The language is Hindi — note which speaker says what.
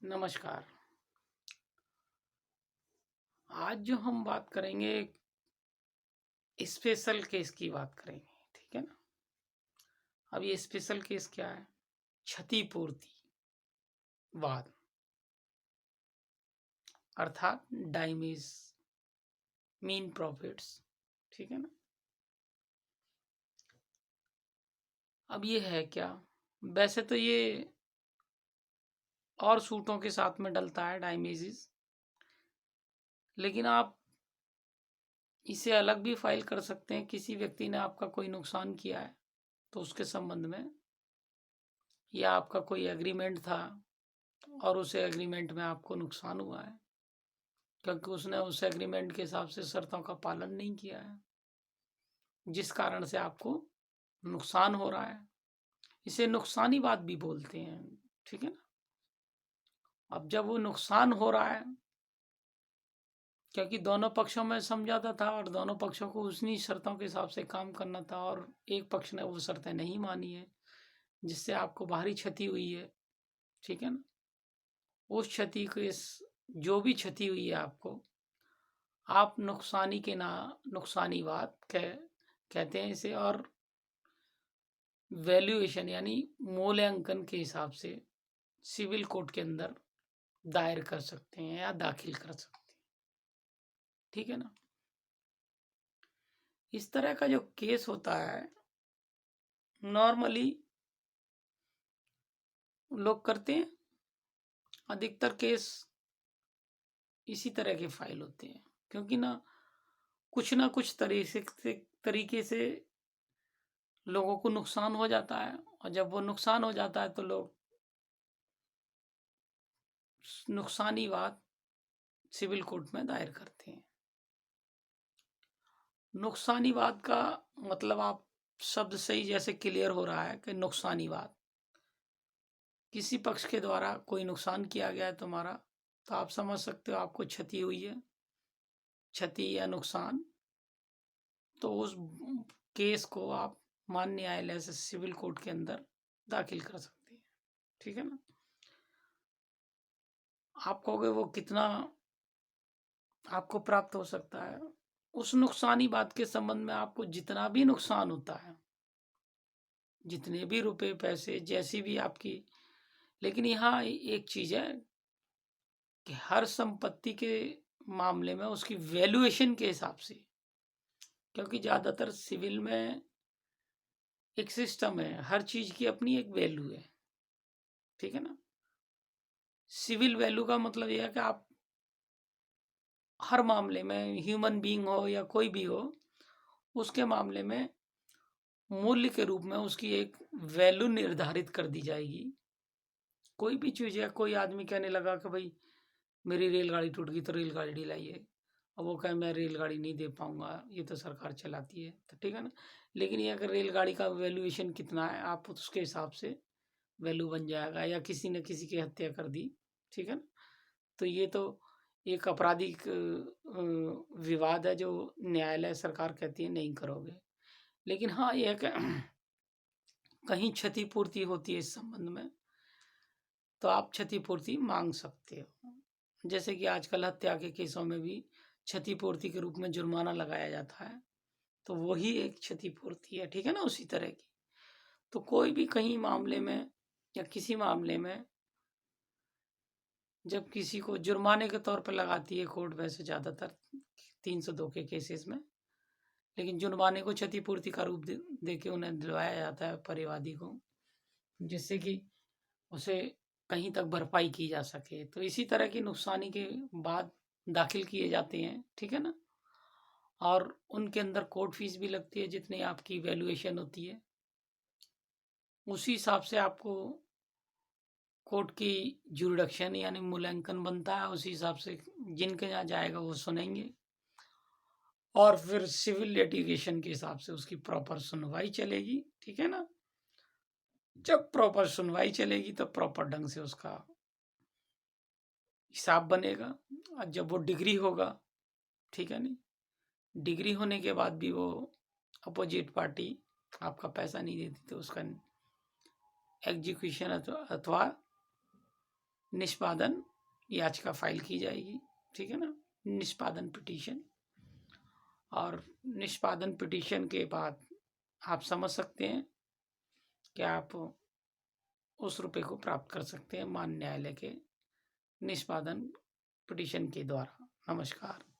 Speaker 1: नमस्कार। आज जो हम बात करेंगे स्पेशल केस की बात करेंगे, ठीक है ना? अब ये स्पेशल केस क्या है? क्षतिपूर्ति वाद अर्थात डैमेज मीन प्रॉफिट्स, ठीक है ना? अब ये है क्या? वैसे तो ये और सूटों के साथ में डलता है डैमेजेस, लेकिन आप इसे अलग भी फाइल कर सकते हैं। किसी व्यक्ति ने आपका कोई नुकसान किया है तो उसके संबंध में, या आपका कोई एग्रीमेंट था और उस एग्रीमेंट में आपको नुकसान हुआ है क्योंकि उसने उस एग्रीमेंट के हिसाब से शर्तों का पालन नहीं किया है, जिस कारण से आपको नुकसान हो रहा है। इसे नुकसानी बात भी बोलते हैं, ठीक है ना? अब जब वो नुकसान हो रहा है क्योंकि दोनों पक्षों में समझौता था और दोनों पक्षों को उन्हीं शर्तों के हिसाब से काम करना था और एक पक्ष ने वो शर्तें नहीं मानी है, जिससे आपको भारी क्षति हुई है, ठीक है ना? उस क्षति को जो भी क्षति हुई है आपको, आप नुकसानी के ना नुकसानी बात कहते हैं इसे। और वैल्यूएशन यानी मूल्यांकन के हिसाब से सिविल कोर्ट के अंदर दायर कर सकते हैं या दाखिल कर सकते हैं, ठीक है ना? इस तरह का जो केस होता है नॉर्मली लोग करते हैं। अधिकतर केस इसी तरह के फाइल होते हैं क्योंकि ना कुछ तरीके से लोगों को नुकसान हो जाता है, और जब वो नुकसान हो जाता है तो लोग नुकसानी बात सिविल कोर्ट में दायर करते हैं। नुकसानी बात का मतलब आप शब्द से ही जैसे क्लियर हो रहा है कि नुकसानी बात, किसी पक्ष के द्वारा कोई नुकसान किया गया है तुम्हारा, तो आप समझ सकते हो आपको क्षति हुई है, क्षति या नुकसान। तो उस केस को आप मान्य न्यायालय से सिविल कोर्ट के अंदर दाखिल कर सकते हैं, ठीक है ना? आप कहोगे वो कितना आपको प्राप्त हो सकता है? उस नुकसानी बात के संबंध में आपको जितना भी नुकसान होता है, जितने भी रुपए पैसे जैसी भी आपकी, लेकिन यहाँ एक चीज है कि हर संपत्ति के मामले में उसकी वैल्यूएशन के हिसाब से, क्योंकि ज्यादातर सिविल में एक सिस्टम है, हर चीज की अपनी एक वैल्यू है, ठीक है ना? सिविल वैल्यू का मतलब यह है कि आप हर मामले में, ह्यूमन बीइंग हो या कोई भी हो, उसके मामले में मूल्य के रूप में उसकी एक वैल्यू निर्धारित कर दी जाएगी। कोई भी चीज है, कोई आदमी कहने लगा कि भाई मेरी रेलगाड़ी टूट गई तो रेलगाड़ी दिलाइए, और वो कहे मैं रेलगाड़ी नहीं दे पाऊंगा, ये तो सरकार चलाती है, तो ठीक है ना? लेकिन ये अगर रेलगाड़ी का वैल्यूएशन कितना है, आप उसके हिसाब से वैल्यू बन जाएगा। या किसी ने किसी की हत्या कर दी, ठीक है ना, तो ये तो एक आपराधिक विवाद है जो न्यायालय सरकार कहती है नहीं करोगे। लेकिन हाँ, ये है कि कहीं क्षतिपूर्ति होती है इस संबंध में, तो आप क्षतिपूर्ति मांग सकते हो। जैसे कि आजकल हत्या के केसों में भी क्षतिपूर्ति के रूप में जुर्माना लगाया जाता है, तो वही एक क्षतिपूर्ति है, ठीक है ना? उसी तरह की। तो कोई भी कहीं मामले में या किसी मामले में जब किसी को जुर्माने के तौर पर लगाती है कोर्ट, वैसे ज़्यादातर 302 के केसेस में, लेकिन जुर्माने को क्षतिपूर्ति का रूप दे के उन्हें दिलवाया जाता है परिवादी को, जिससे कि उसे कहीं तक भरपाई की जा सके। तो इसी तरह की नुकसानी के बाद दाखिल किए जाते हैं, ठीक है ना? और उनके अंदर कोर्ट फीस भी लगती है, जितनी आपकी वैल्यूएशन होती है उसी हिसाब से आपको कोर्ट की जुरिडक्शन यानी मूल्यांकन बनता है। उसी हिसाब से जिनके यहाँ जाएगा वो सुनेंगे, और फिर सिविल लिटिगेशन के हिसाब से उसकी प्रॉपर सुनवाई चलेगी, ठीक है ना? जब प्रॉपर सुनवाई चलेगी तो प्रॉपर ढंग से उसका हिसाब बनेगा। और जब वो डिग्री होगा, ठीक है नहीं, डिग्री होने के बाद भी वो अपोजिट पार्टी आपका पैसा नहीं देती तो उसका एग्जीक्यूशन अथवा निष्पादन याचिका फाइल की जाएगी, ठीक है ना, निष्पादन पिटीशन। और निष्पादन पिटीशन के बाद आप समझ सकते हैं कि आप उस रुपए को प्राप्त कर सकते हैं मान्य न्यायालय के निष्पादन पिटीशन के द्वारा। नमस्कार।